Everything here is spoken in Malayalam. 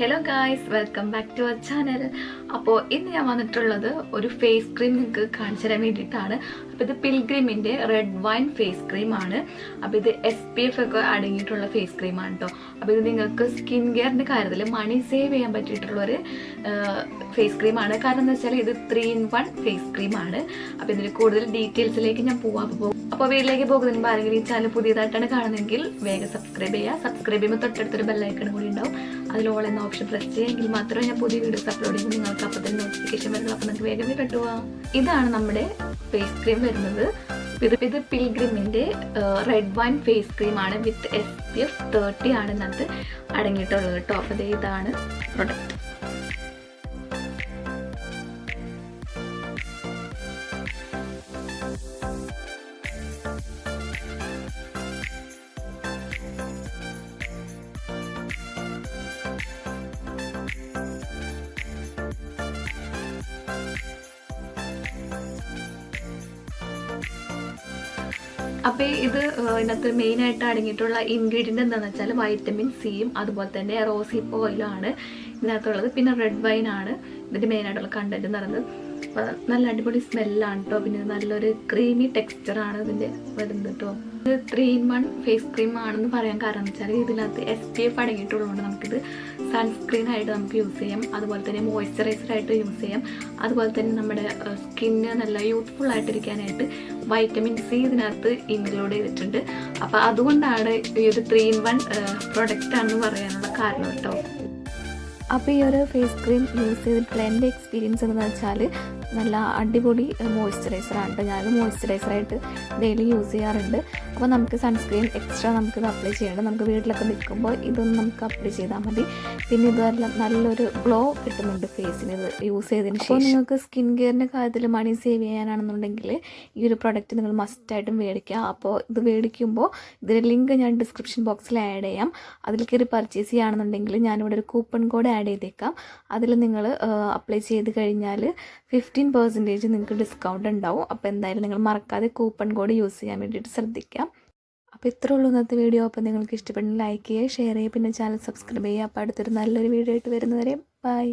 Hello guys, welcome back to our channel. അപ്പോൾ ഇന്ന് ഞാൻ വന്നിട്ടുള്ളത് ഒരു ഫേസ് ക്രീം നിങ്ങൾക്ക് കാണിച്ചു തരാൻ വേണ്ടിയിട്ടാണ്. അപ്പോൾ ഇത് പിൽഗ്രിമിൻ്റെ റെഡ് വൈൻ ഫേസ് ക്രീം ആണ്. അപ്പോൾ ഇത് SPF ഒക്കെ അടങ്ങിയിട്ടുള്ള ഫേസ് ക്രീം ആണ് കേട്ടോ. അപ്പോൾ ഇത് നിങ്ങൾക്ക് സ്കിൻ കെയറിൻ്റെ കാര്യത്തിൽ മണി സേവ് ചെയ്യാൻ പറ്റിയിട്ടുള്ളൊരു ഫേസ് ക്രീം ആണ്. കാരണം എന്താ വെച്ചാൽ ഇത് 3-in-1 ഫേസ് ക്രീം ആണ്. അപ്പോൾ ഇതിൻ്റെ കൂടുതൽ ഡീറ്റെയിൽസിലേക്ക് ഞാൻ പോകാം. അപ്പോൾ വീട്ടിലേക്ക് പോകുന്നതിന് മുമ്പ് ആരെങ്കിലും ഈ ചാനൽ പുതിയതായിട്ടാണ് കാണുന്നതെങ്കിൽ വേഗം സബ്സ്ക്രൈബ് ചെയ്യുക. സബ്സ്ക്രൈബ് ചെയ്യുമ്പോൾ തൊട്ടടുത്തൊരു ബെല്ലൈക്കൺ കൂടി ഉണ്ടാവും. അതിൽ ഓൾ എന്ന ഓപ്ഷൻ പ്രസ് ചെയ്യുമെങ്കിൽ മാത്രമേ ഞാൻ പുതിയ വീഡിയോസ് അപ്ലോഡ് ചെയ്യുമ്പോൾ നിങ്ങൾക്ക് അപ്പോൾ തന്നെ നോട്ടിഫിക്കേഷൻ വരുന്നത്. അപ്പോൾ നിങ്ങൾക്ക് വേഗം കിട്ടുക. ഇതാണ് നമ്മുടെ ഫേസ് ക്രീം വരുന്നത്. ഇത് പിൽഗ്രിമിൻ്റെ റെഡ് വൈൻ ഫേസ് ക്രീം ആണ്. വിത്ത് SPF30 ആണ് ഇതിനകത്ത് അടങ്ങിയിട്ടുള്ളത് കേട്ടോ. അപ്പോൾ ഇതാണ് പ്രൊഡക്റ്റ്. അപ്പോൾ ഇത് ഇതിനകത്ത് മെയിനായിട്ട് അടങ്ങിയിട്ടുള്ള ഇൻഗ്രീഡിയൻ്റ് എന്താണെന്ന് വെച്ചാൽ വൈറ്റമിൻ സിയും അതുപോലെ തന്നെ റോസിപ്പ് ഓയിലും ആണ് ഇതിനകത്തുള്ളത്. പിന്നെ റെഡ് വൈൻ ആണ് ഇതിൻ്റെ മെയിനായിട്ടുള്ള കണ്ടൻറ്റ് എന്ന് പറയുന്നത്. അപ്പോൾ നല്ല അടിപൊളി സ്മെല്ലാണ് കേട്ടോ. പിന്നെ നല്ലൊരു ക്രീമി ടെക്സ്ചറാണ് ഇതിൻ്റെ വരുന്നത് കേട്ടോ. ഇത് 3-in-1 ഫേസ് ക്രീം ആണെന്ന് പറയാൻ കാരണം എന്ന് വെച്ചാൽ ഇതിനകത്ത് SPF അടങ്ങിയിട്ടുള്ളതുകൊണ്ട് നമുക്കിത് സൺസ്ക്രീൻ ആയിട്ട് നമുക്ക് യൂസ് ചെയ്യാം, അതുപോലെ തന്നെ മോയ്സ്ചറൈസറായിട്ട് യൂസ് ചെയ്യാം, അതുപോലെ തന്നെ നമ്മുടെ സ്കിന്ന് നല്ല യൂത്ത്ഫുൾ ആയിട്ടിരിക്കാനായിട്ട് വൈറ്റമിൻ സി ഇതിനകത്ത് ഇൻക്ലൂഡ് ചെയ്തിട്ടുണ്ട്. അപ്പോൾ അതുകൊണ്ടാണ് ഈ ഒരു 3-in-1 പ്രൊഡക്റ്റ് ആണെന്ന് പറയാനുള്ള കാരണം കേട്ടോ. അപ്പോൾ ഈ ഒരു ഫേസ് ക്രീം യൂസ് ചെയ്തിട്ടുള്ള എൻ്റെ എക്സ്പീരിയൻസ് എന്ന് വെച്ചാൽ നല്ല അടിപൊളി മോയ്സ്ചറൈസറാണ് കേട്ടോ. ഞാനത് മോയ്സ്ചറൈസറായിട്ട് ഡെയിലി യൂസ് ചെയ്യാറുണ്ട്. അപ്പോൾ നമുക്ക് സൺസ്ക്രീൻ എക്സ്ട്രാ നമുക്കിത് അപ്ലൈ ചെയ്യണം. നമുക്ക് വീട്ടിലൊക്കെ നിൽക്കുമ്പോൾ ഇതൊന്നും നമുക്ക് അപ്ലൈ ചെയ്താൽ മതി. പിന്നെ ഇതെല്ലാം നല്ലൊരു ഗ്ലോ കിട്ടുന്നുണ്ട് ഫേസിന് ഇത് യൂസ് ചെയ്തതിന് ശേഷം. അപ്പോൾ നിങ്ങൾക്ക് സ്കിൻ കെയറിൻ്റെ കാര്യത്തിൽ മണി സേവ് ചെയ്യാനാണെന്നുണ്ടെങ്കിൽ ഈ ഒരു പ്രൊഡക്റ്റ് നിങ്ങൾ മസ്റ്റായിട്ടും മേടിക്കുക. അപ്പോൾ ഇത് മേടിക്കുമ്പോൾ ഇതിൻ്റെ ലിങ്ക് ഞാൻ ഡിസ്ക്രിപ്ഷൻ ബോക്സിൽ ആഡ് ചെയ്യാം. അതിൽ കയറി പർച്ചേസ് ചെയ്യുകയാണെന്നുണ്ടെങ്കിൽ ഞാനിവിടെ ഒരു കൂപ്പൺ കോഡ് ആഡ് ചെയ്തേക്കാം. അതിൽ നിങ്ങൾ അപ്ലൈ ചെയ്ത് കഴിഞ്ഞാൽ 15% നിങ്ങൾക്ക് ഡിസ്കൗണ്ട് ഉണ്ടാവും. അപ്പോൾ എന്തായാലും നിങ്ങൾ മറക്കാതെ കൂപ്പൺ കോഡ് യൂസ് ചെയ്യാൻ വേണ്ടിയിട്ട് ശ്രദ്ധിക്കാം. അപ്പോൾ ഇത്രേ ഉള്ളൂ ഇന്നത്തെ വീഡിയോ. അപ്പോൾ നിങ്ങൾക്ക് ഇഷ്ടപ്പെടുന്ന ലൈക്ക് ചെയ്യുക, ഷെയർ ചെയ്യുക, പിന്നെ ചാനൽ സബ്സ്ക്രൈബ് ചെയ്യുക. അപ്പോൾ അടുത്തൊരു നല്ലൊരു വീഡിയോ ആയിട്ട് വരുന്നവരെ ബൈ.